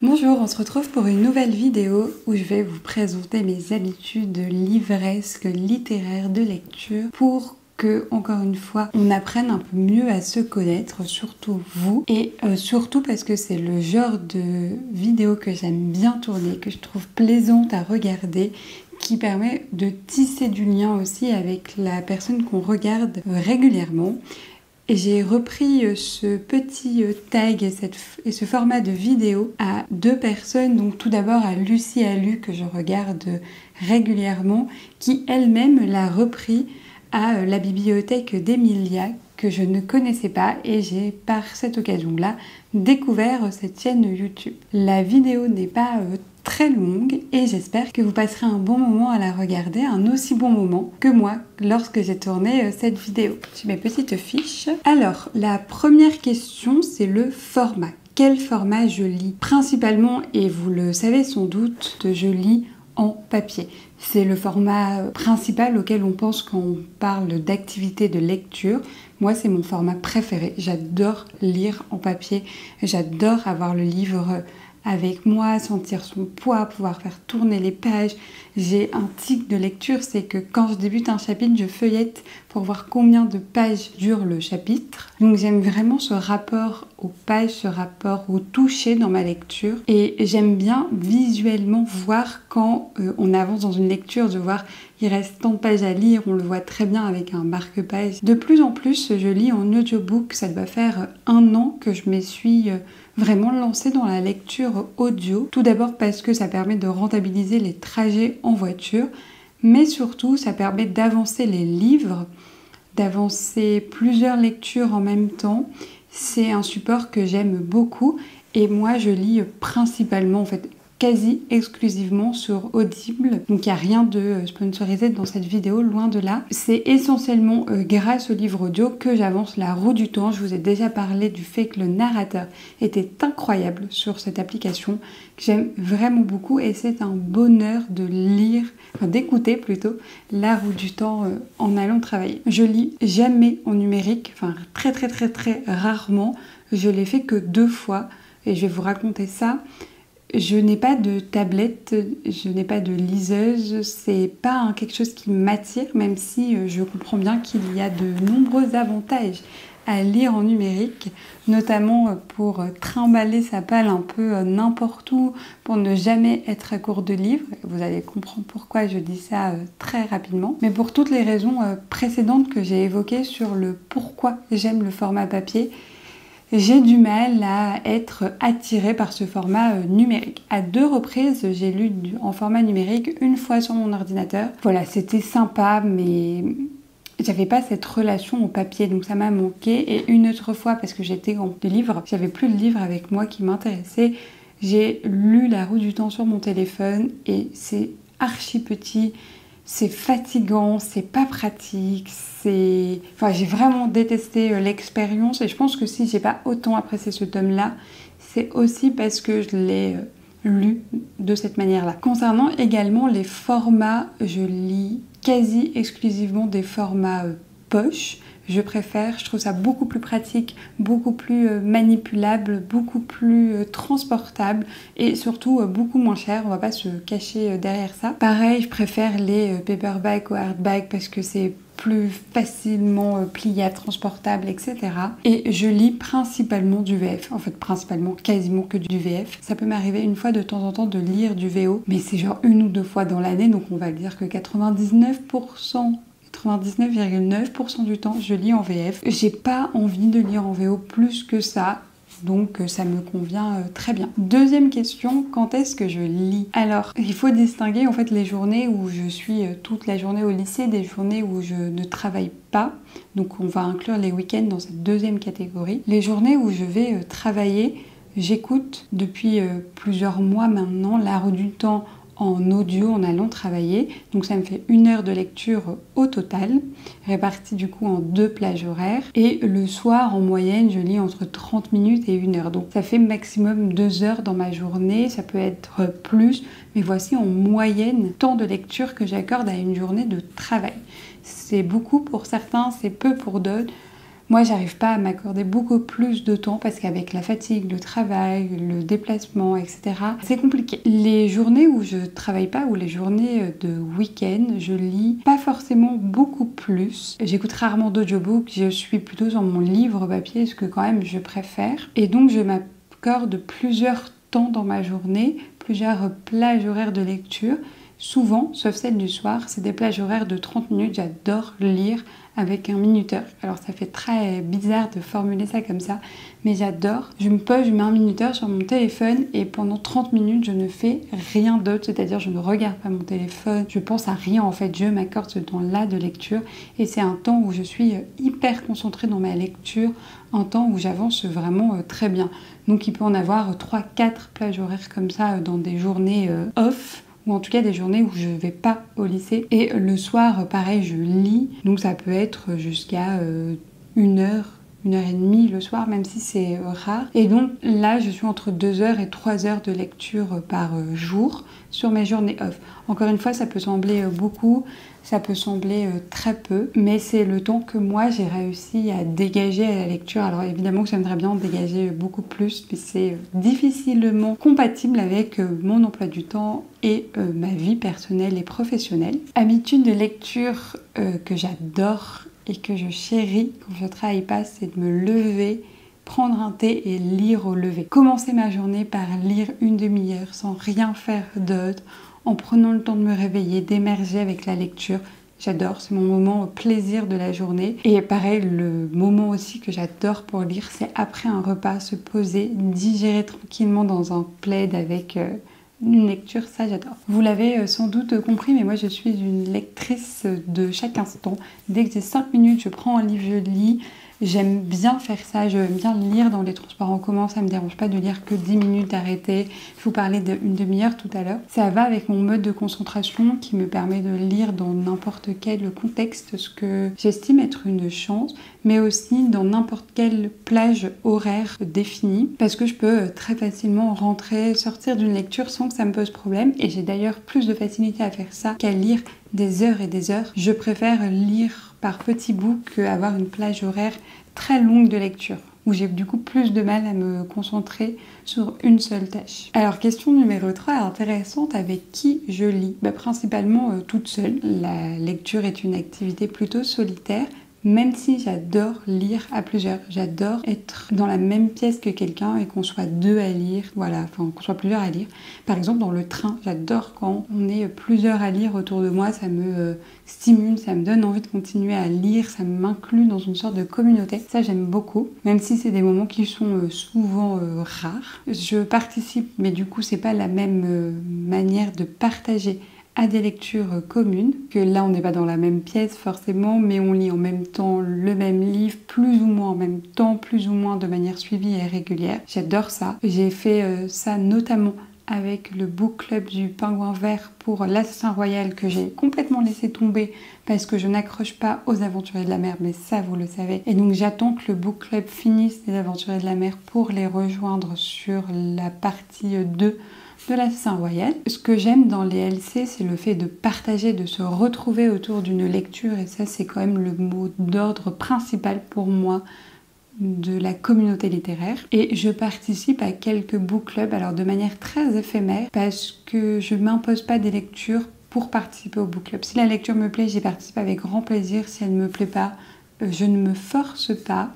Bonjour, on se retrouve pour une nouvelle vidéo où je vais vous présenter mes habitudes livresques littéraires de lecture pour que, encore une fois, on apprenne un peu mieux à se connaître, surtout vous, et surtout parce que c'est le genre de vidéo que j'aime bien tourner, que je trouve plaisante à regarder, qui permet de tisser du lien aussi avec la personne qu'on regarde régulièrement. Et j'ai repris ce petit tag et ce format de vidéo à deux personnes. Donc tout d'abord à Lucie Alu, que je regarde régulièrement, qui elle-même l'a repris à la bibliothèque d'Emilia, que je ne connaissais pas, et j'ai par cette occasion-là découvert cette chaîne YouTube. La vidéo n'est pas très longue et j'espère que vous passerez un bon moment à la regarder, un aussi bon moment que moi lorsque j'ai tourné cette vidéo. J'ai mes petites fiches. Alors, la première question, c'est le format. Quel format je lis? Principalement, et vous le savez sans doute, je lis en papier. C'est le format principal auquel on pense quand on parle d'activité de lecture. Moi, c'est mon format préféré. J'adore lire en papier. J'adore avoir le livre avec moi, sentir son poids, pouvoir faire tourner les pages. J'ai un tic de lecture, c'est que quand je débute un chapitre, je feuillette pour voir combien de pages dure le chapitre. Donc j'aime vraiment ce rapport aux pages, ce rapport au toucher dans ma lecture. Et j'aime bien visuellement voir quand on avance dans une lecture, de voir il reste tant de pages à lire, on le voit très bien avec un marque-page. De plus en plus, je lis en audiobook. Ça doit faire 1 an que je me suis vraiment lancée dans la lecture audio. Tout d'abord parce que ça permet de rentabiliser les trajets en voiture, mais surtout ça permet d'avancer les livres, d'avancer plusieurs lectures en même temps. C'est un support que j'aime beaucoup et moi je lis principalement, en fait quasi exclusivement sur Audible. Donc il n'y a rien de sponsorisé dans cette vidéo, loin de là. C'est essentiellement grâce au livre audio que j'avance La Roue du Temps. Je vous ai déjà parlé du fait que le narrateur était incroyable sur cette application, que j'aime vraiment beaucoup, et c'est un bonheur de lire, enfin d'écouter plutôt, La Roue du Temps en allant travailler. Je lis jamais en numérique, enfin très rarement. Je l'ai fait que 2 fois et je vais vous raconter ça. Je n'ai pas de tablette, je n'ai pas de liseuse, c'est pas quelque chose qui m'attire, même si je comprends bien qu'il y a de nombreux avantages à lire en numérique, notamment pour trimballer sa palle un peu n'importe où, pour ne jamais être à court de livres. Vous allez comprendre pourquoi je dis ça très rapidement. Mais pour toutes les raisons précédentes que j'ai évoquées sur le pourquoi j'aime le format papier, j'ai du mal à être attirée par ce format numérique. À 2 reprises, j'ai lu en format numérique, une fois sur mon ordinateur. Voilà, c'était sympa, mais j'avais pas cette relation au papier, donc ça m'a manqué. Et une autre fois, parce que j'étais en livre, j'avais plus de livre avec moi qui m'intéressait, j'ai lu La Roue du Temps sur mon téléphone et c'est archi petit. C'est fatigant, c'est pas pratique, Enfin, j'ai vraiment détesté l'expérience, et je pense que si j'ai pas autant apprécié ce tome-là, c'est aussi parce que je l'ai lu de cette manière-là. Concernant également les formats, je lis quasi exclusivement des formats poche. Je préfère, je trouve ça beaucoup plus pratique, beaucoup plus manipulable, beaucoup plus transportable et surtout beaucoup moins cher. On va pas se cacher derrière ça. Pareil, je préfère les paperback ou hardback parce que c'est plus facilement pliable, transportable, etc. Et je lis principalement du VF. En fait, principalement, quasiment que du VF. Ça peut m'arriver une fois de temps en temps de lire du VO, mais c'est genre 1 ou 2 fois dans l'année, donc on va dire que 99,9% du temps, je lis en VF. J'ai pas envie de lire en VO plus que ça, donc ça me convient très bien. Deuxième question, quand est-ce que je lis? Alors, il faut distinguer en fait les journées où je suis toute la journée au lycée des journées où je ne travaille pas. Donc on va inclure les week-ends dans cette deuxième catégorie. Les journées où je vais travailler, j'écoute depuis plusieurs mois maintenant La Roue du Temps en audio en allant travailler. Donc ça me fait 1 heure de lecture au total, répartie du coup en 2 plages horaires. Et le soir, en moyenne, je lis entre 30 minutes et 1 heure. Donc ça fait maximum 2 heures dans ma journée, ça peut être plus, mais voici en moyenne temps de lecture que j'accorde à une journée de travail. C'est beaucoup pour certains, c'est peu pour d'autres. Moi, j'arrive pas à m'accorder beaucoup plus de temps parce qu'avec la fatigue, le travail, le déplacement, etc., c'est compliqué. Les journées où je travaille pas ou les journées de week-end, je lis pas forcément beaucoup plus. J'écoute rarement d'audiobooks, je suis plutôt sur mon livre papier, ce que quand même je préfère. Et donc, je m'accorde plusieurs temps dans ma journée, plusieurs plages horaires de lecture. Souvent, sauf celle du soir, c'est des plages horaires de 30 minutes. J'adore lire avec un minuteur. Alors ça fait très bizarre de formuler ça comme ça, mais j'adore. Je me pose, je mets un minuteur sur mon téléphone et pendant 30 minutes, je ne fais rien d'autre, c'est-à-dire je ne regarde pas mon téléphone, je pense à rien en fait, je m'accorde ce temps-là de lecture et c'est un temps où je suis hyper concentrée dans ma lecture, un temps où j'avance vraiment très bien. Donc il peut en avoir 3-4 plages horaires comme ça dans des journées off, ou en tout cas des journées où je vais pas au lycée. Et le soir, pareil, je lis, donc ça peut être jusqu'à 1 heure et demie le soir, même si c'est rare. Et donc là, je suis entre 2 heures et 3 heures de lecture par jour sur mes journées off. Encore une fois, ça peut sembler beaucoup, ça peut sembler très peu, mais c'est le temps que moi j'ai réussi à dégager à la lecture. Alors évidemment que j'aimerais bien en dégager beaucoup plus, mais c'est difficilement compatible avec mon emploi du temps et ma vie personnelle et professionnelle. Habitude de lecture que j'adore et que je chéris quand je travaille pas, c'est de me lever, prendre un thé et lire au lever. Commencer ma journée par lire une demi-heure sans rien faire d'autre, en prenant le temps de me réveiller, d'émerger avec la lecture. J'adore, c'est mon moment plaisir de la journée. Et pareil, le moment aussi que j'adore pour lire, c'est après un repas, se poser, digérer tranquillement dans un plaid avec une lecture, ça j'adore. Vous l'avez sans doute compris, mais moi je suis une lectrice de chaque instant. Dès que j'ai 5 minutes, je prends un livre, je lis. J'aime bien faire ça, j'aime bien lire dans les transports en commun, ça me dérange pas de lire que 10 minutes, d'arrêter. Je vous parlais d'une demi-heure tout à l'heure. Ça va avec mon mode de concentration qui me permet de lire dans n'importe quel contexte, ce que j'estime être une chance, mais aussi dans n'importe quelle plage horaire définie, parce que je peux très facilement rentrer, sortir d'une lecture sans que ça me pose problème, et j'ai d'ailleurs plus de facilité à faire ça qu'à lire des heures et des heures. Je préfère lire par petits bouts qu'avoir une plage horaire très longue de lecture, où j'ai du coup plus de mal à me concentrer sur une seule tâche. Alors question numéro 3, intéressante, avec qui je lis ? Principalement toute seule. La lecture est une activité plutôt solitaire, même si j'adore lire à plusieurs. J'adore être dans la même pièce que quelqu'un et qu'on soit deux à lire, voilà, enfin qu'on soit plusieurs à lire. Par exemple dans le train, j'adore quand on est plusieurs à lire autour de moi, ça me stimule, ça me donne envie de continuer à lire, ça m'inclut dans une sorte de communauté. Ça j'aime beaucoup, même si c'est des moments qui sont souvent rares. Je participe, mais du coup c'est pas la même manière de partager à des lectures communes, que là on n'est pas dans la même pièce forcément, mais on lit en même temps le même livre, plus ou moins en même temps, plus ou moins de manière suivie et régulière. J'adore ça. J'ai fait ça notamment avec le book club du Pingouin Vert pour l'Assassin Royal, que j'ai complètement laissé tomber parce que je n'accroche pas aux Aventuriers de la Mer, mais ça vous le savez. Et donc j'attends que le book club finisse les Aventuriers de la Mer pour les rejoindre sur la partie 2 de l'Assassin Royal. Ce que j'aime dans les LC, c'est le fait de partager, de se retrouver autour d'une lecture, et ça c'est quand même le mot d'ordre principal pour moi de la communauté littéraire. Et je participe à quelques book clubs, alors de manière très éphémère, parce que je m'impose pas des lectures pour participer au book club. Si la lecture me plaît, j'y participe avec grand plaisir. Si elle ne me plaît pas, je ne me force pas.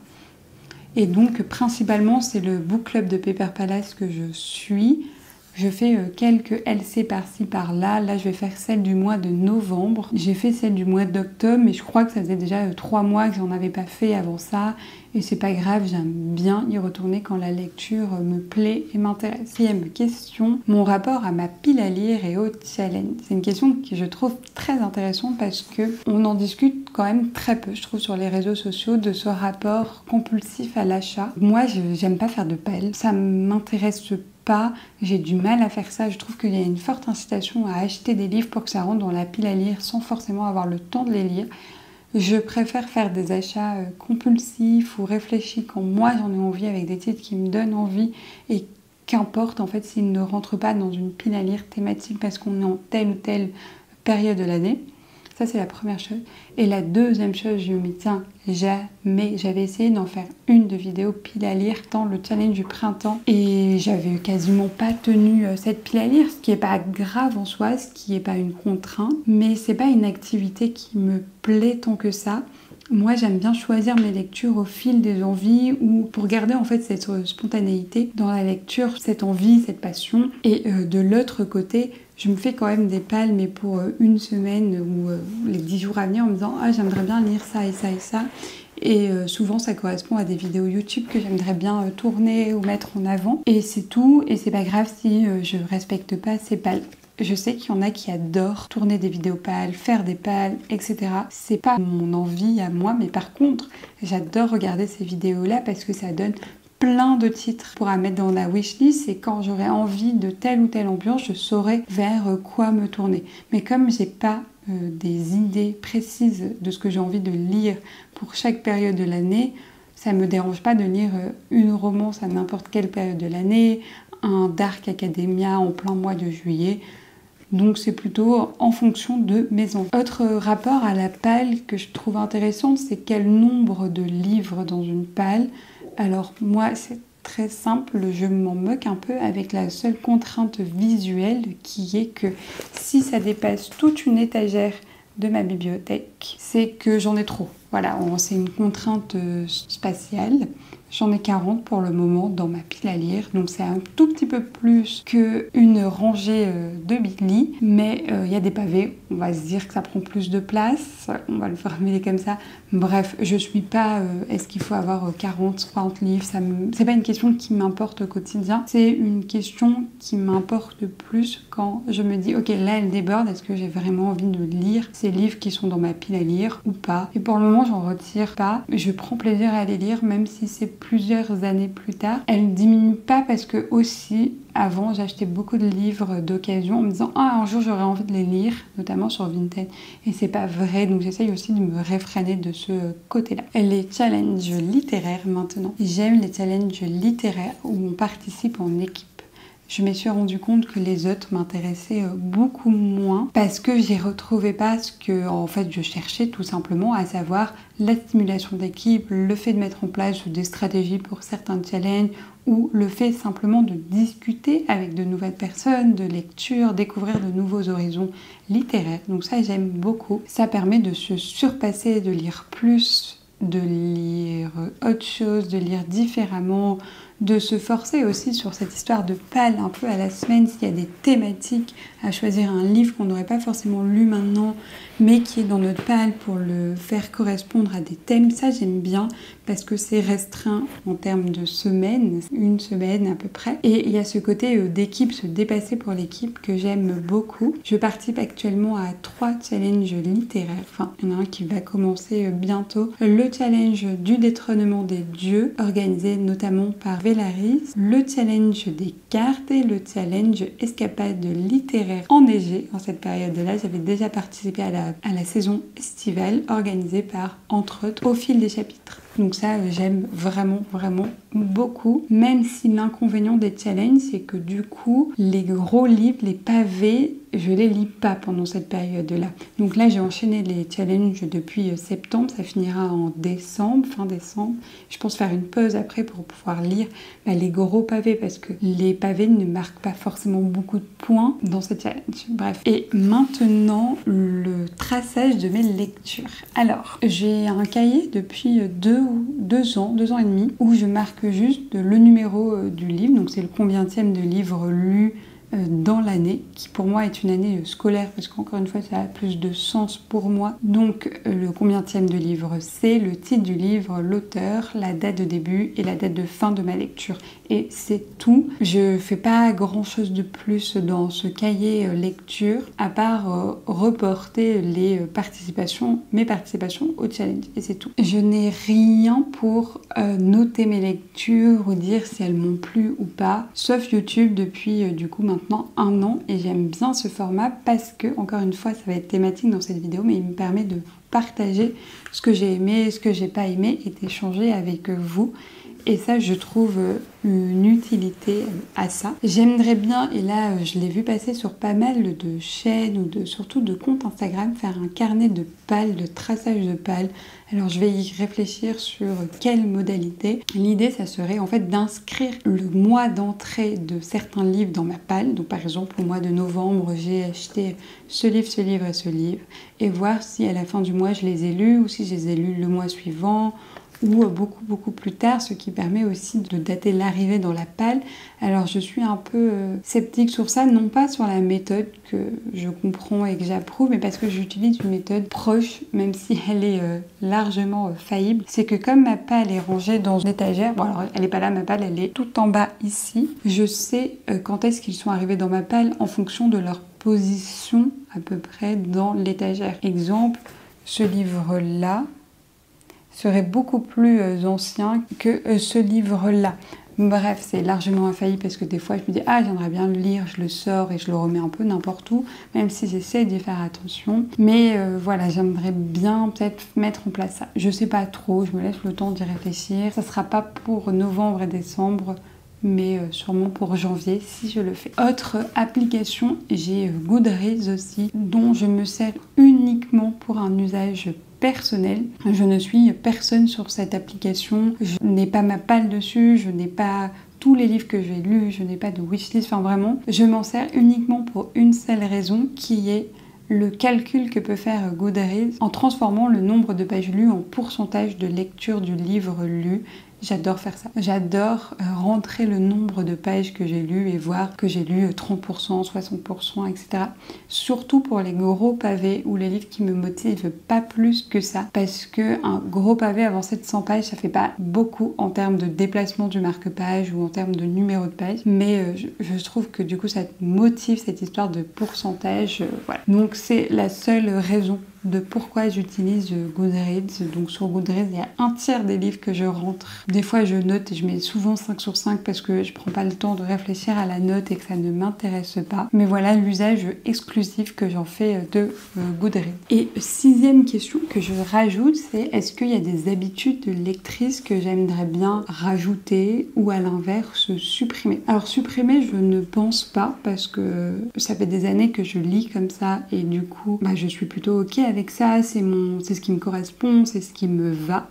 Et donc principalement c'est le book club de Paper Palace que je suis. Je fais quelques LC par-ci par-là. Là, je vais faire celle du mois de novembre. J'ai fait celle du mois d'octobre, mais je crois que ça faisait déjà 3 mois que j'en avais pas fait avant ça. Et c'est pas grave, j'aime bien y retourner quand la lecture me plaît et m'intéresse. 4e question, mon rapport à ma pile à lire et au challenge. C'est une question que je trouve très intéressante parce qu'on en discute quand même très peu, je trouve, sur les réseaux sociaux, de ce rapport compulsif à l'achat. Moi, j'aime pas faire de pelle. Ça m'intéresse pas, j'ai du mal à faire ça. Je trouve qu'il y a une forte incitation à acheter des livres pour que ça rentre dans la pile à lire sans forcément avoir le temps de les lire. Je préfère faire des achats compulsifs ou réfléchis quand moi j'en ai envie, avec des titres qui me donnent envie, et qu'importe en fait s'ils ne rentrent pas dans une pile à lire thématique parce qu'on est en telle ou telle période de l'année. Ça, c'est la première chose. Et la deuxième chose, je me dis, tiens, jamais. J'avais essayé d'en faire une de vidéo pile à lire dans le challenge du printemps et j'avais quasiment pas tenu cette pile à lire, ce qui est pas grave en soi, ce qui est pas une contrainte, mais c'est pas une activité qui me plaît tant que ça. Moi, j'aime bien choisir mes lectures au fil des envies ou pour garder en fait cette spontanéité dans la lecture, cette envie, cette passion. Et de l'autre côté, je me fais quand même des pales, mais pour une semaine ou les 10 jours à venir en me disant « Ah, j'aimerais bien lire ça et ça et ça ». Et souvent, ça correspond à des vidéos YouTube que j'aimerais bien tourner ou mettre en avant. Et c'est tout, et c'est pas grave si je respecte pas ces pales. Je sais qu'il y en a qui adorent tourner des vidéos pales, faire des pales, etc. C'est pas mon envie à moi, mais par contre, j'adore regarder ces vidéos-là parce que ça donne plein de titres pour mettre dans la wishlist et quand j'aurai envie de telle ou telle ambiance, je saurai vers quoi me tourner. Mais comme j'ai pas des idées précises de ce que j'ai envie de lire pour chaque période de l'année, ça me dérange pas de lire une romance à n'importe quelle période de l'année, un Dark Academia en plein mois de juillet. Donc c'est plutôt en fonction de mes envies. Autre rapport à la pale que je trouve intéressant, c'est quel nombre de livres dans une pale. Alors moi c'est très simple, je m'en moque un peu avec la seule contrainte visuelle qui est que si ça dépasse toute une étagère de ma bibliothèque, c'est que j'en ai trop. Voilà, c'est une contrainte spatiale. J'en ai 40 pour le moment dans ma pile à lire, donc c'est un tout petit peu plus qu'une rangée de Bitly, mais il y a des pavés, on va se dire que ça prend plus de place, on va le formuler comme ça. Bref, je suis pas est-ce qu'il faut avoir 40 livres, c'est pas une question qui m'importe au quotidien, c'est une question qui m'importe plus quand je me dis ok, là elle déborde, est-ce que j'ai vraiment envie de lire ces livres qui sont dans ma pile à lire ou pas. Et pour le moment j'en retire pas, je prends plaisir à les lire même si c'est plusieurs années plus tard. Elle diminue pas parce que aussi avant j'achetais beaucoup de livres d'occasion en me disant ah un jour j'aurais envie de les lire, notamment sur Vinted, et c'est pas vrai, donc j'essaye aussi de me réfréner de ce côté-là. Les challenges littéraires maintenant, j'aime les challenges littéraires où on participe en équipe. Je me suis rendu compte que les autres m'intéressaient beaucoup moins parce que j'y retrouvais pas ce que en fait je cherchais tout simplement, à savoir la stimulation d'équipe, le fait de mettre en place des stratégies pour certains challenges ou le fait simplement de discuter avec de nouvelles personnes, de lecture, découvrir de nouveaux horizons littéraires. Donc ça j'aime beaucoup. Ça permet de se surpasser, de lire plus, de lire autre chose, de lire différemment, de se forcer aussi sur cette histoire de pale un peu à la semaine, s'il y a des thématiques, à choisir un livre qu'on n'aurait pas forcément lu maintenant, mais qui est dans notre pale pour le faire correspondre à des thèmes. Ça, j'aime bien parce que c'est restreint en termes de semaines, une semaine à peu près. Et il y a ce côté d'équipe, se dépasser pour l'équipe que j'aime beaucoup. Je participe actuellement à 3 challenges littéraires. Enfin, il y en a un qui va commencer bientôt. Le challenge du détrônement des dieux, organisé notamment par Vélaris, le challenge des cartes et le challenge escapade littéraire enneigée. En cette période-là, j'avais déjà participé à la saison estivale organisée par, entre autres, Au fil des chapitres. Donc ça, j'aime vraiment, vraiment beaucoup. Même si l'inconvénient des challenges, c'est que du coup, les gros livres, les pavés, je les lis pas pendant cette période-là. Donc là, j'ai enchaîné les challenges depuis septembre. Ça finira en décembre, fin décembre. Je pense faire une pause après pour pouvoir lire les gros pavés parce que les pavés ne marquent pas forcément beaucoup de points dans ce challenge. Bref. Et maintenant, le traçage de mes lectures. Alors, j'ai un cahier depuis 2 ans et demi, où je marque juste le numéro du livre, donc c'est le combientième de livres lus dans l'année, qui pour moi est une année scolaire, parce qu'encore une fois ça a plus de sens pour moi. Donc le combientième de livre, c'est le titre du livre, l'auteur, la date de début et la date de fin de ma lecture. Et c'est tout. Je fais pas grand chose de plus dans ce cahier lecture, à part reporter mes participations au challenge. Et c'est tout. Je n'ai rien pour noter mes lectures ou dire si elles m'ont plu ou pas, sauf YouTube depuis du coup maintenant 1 an, et j'aime bien ce format parce que, encore une fois, ça va être thématique dans cette vidéo, mais il me permet de partager ce que j'ai aimé, ce que j'ai pas aimé et d'échanger avec vous. et ça je trouve une utilité à ça. J'aimerais bien, et là je l'ai vu passer sur pas mal de chaînes ou surtout de comptes Instagram, faire un carnet de pales, de traçage de pales. Alors je vais y réfléchir sur quelle modalité. L'idée ça serait en fait d'inscrire le mois d'entrée de certains livres dans ma palle. Donc par exemple au mois de novembre j'ai acheté ce livre, ce livre et ce livre, et voir si à la fin du mois je les ai lus ou si je les ai lus le mois suivant ou beaucoup plus tard, ce qui permet aussi de dater l'arrivée dans la palle. Alors je suis un peu sceptique sur ça, non pas sur la méthode que je comprends et que j'approuve, mais parce que j'utilise une méthode proche, même si elle est largement faillible. C'est que comme ma palle est rangée dans une étagère, bon alors elle n'est pas là ma palle, elle est tout en bas ici, je sais quand est-ce qu'ils sont arrivés dans ma palle en fonction de leur position à peu près dans l'étagère. Exemple, ce livre-là serait beaucoup plus ancien que ce livre-là. Bref, c'est largement infaillible parce que des fois je me dis ah j'aimerais bien le lire, je le sors et je le remets un peu n'importe où, même si j'essaie d'y faire attention. Mais voilà, j'aimerais bien peut-être mettre en place ça. Je sais pas trop, je me laisse le temps d'y réfléchir. Ça sera pas pour novembre et décembre, mais sûrement pour janvier si je le fais. Autre application, j'ai Goodreads aussi, dont je me sers uniquement pour un usage personnel. Je ne suis personne sur cette application, je n'ai pas ma palle dessus, je n'ai pas tous les livres que j'ai lus, je n'ai pas de wishlist, enfin vraiment, je m'en sers uniquement pour une seule raison qui est le calcul que peut faire Goodreads en transformant le nombre de pages lues en pourcentage de lecture du livre lu. J'adore faire ça. J'adore rentrer le nombre de pages que j'ai lues et voir que j'ai lu 30%, 60%, etc. Surtout pour les gros pavés ou les livres qui me motivent pas plus que ça. Parce que un gros pavé avancé de 100 pages, ça fait pas beaucoup en termes de déplacement du marque-page ou en termes de numéro de page. Mais je trouve que du coup ça te motive cette histoire de pourcentage. Voilà. Donc c'est la seule raison de pourquoi j'utilise Goodreads. Donc sur Goodreads, il y a un tiers des livres que je rentre. Des fois, je note et je mets souvent 5 sur 5 parce que je prends pas le temps de réfléchir à la note et que ça ne m'intéresse pas. Mais voilà l'usage exclusif que j'en fais de Goodreads. Et 6e question que je rajoute, c'est est-ce qu'il y a des habitudes de lectrice que j'aimerais bien rajouter ou à l'inverse supprimer? Alors supprimer, je ne pense pas parce que ça fait des années que je lis comme ça et du coup, je suis plutôt ok avec ça, c'est ce qui me correspond, c'est ce qui me va.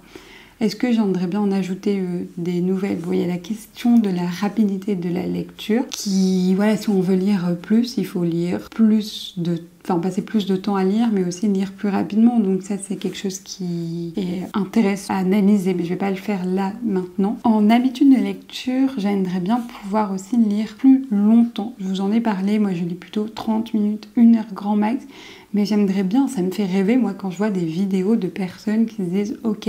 Est-ce que j'aimerais bien en ajouter des nouvelles? Bon, il y a la question de la rapidité de la lecture qui, voilà, si on veut lire plus, il faut lire passer plus de temps à lire, mais aussi lire plus rapidement. Donc ça, c'est quelque chose qui est intéressant à analyser, mais je vais pas le faire là, maintenant. En habitude de lecture, j'aimerais bien pouvoir aussi lire plus longtemps. Je vous en ai parlé, moi je lis plutôt 30 minutes, 1 heure grand max, mais j'aimerais bien, ça me fait rêver, moi, quand je vois des vidéos de personnes qui se disent « Ok,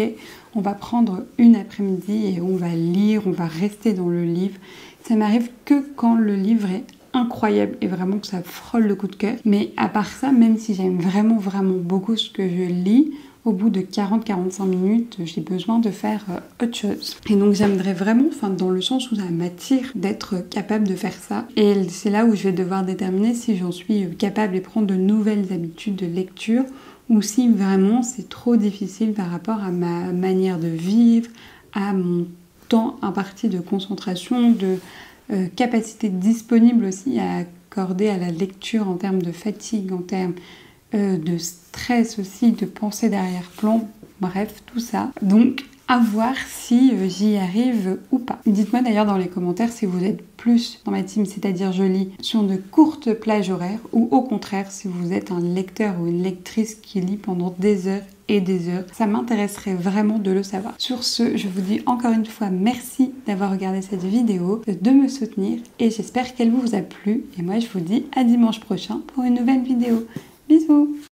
on va prendre une après-midi et on va lire, on va rester dans le livre ». Ça m'arrive que quand le livre est incroyable et vraiment que ça frôle le coup de cœur. Mais à part ça, même si j'aime vraiment beaucoup ce que je lis, au bout de 40-45 minutes, j'ai besoin de faire autre chose. Et donc j'aimerais vraiment, dans le sens où ça m'attire d'être capable de faire ça. Et c'est là où je vais devoir déterminer si j'en suis capable et prendre de nouvelles habitudes de lecture ou si vraiment c'est trop difficile par rapport à ma manière de vivre, à mon temps imparti de concentration, de capacité disponible aussi à accorder à la lecture en termes de fatigue, en termes de stress aussi, de pensée d'arrière-plan, bref, tout ça. Donc, à voir si j'y arrive ou pas. Dites-moi d'ailleurs dans les commentaires si vous êtes plus dans ma team, c'est-à-dire je lis sur de courtes plages horaires, ou au contraire, si vous êtes un lecteur ou une lectrice qui lit pendant des heures et des heures. Ça m'intéresserait vraiment de le savoir. Sur ce, je vous dis encore une fois merci d'avoir regardé cette vidéo, de me soutenir, et j'espère qu'elle vous a plu. Et moi, je vous dis à dimanche prochain pour une nouvelle vidéo. Bisous!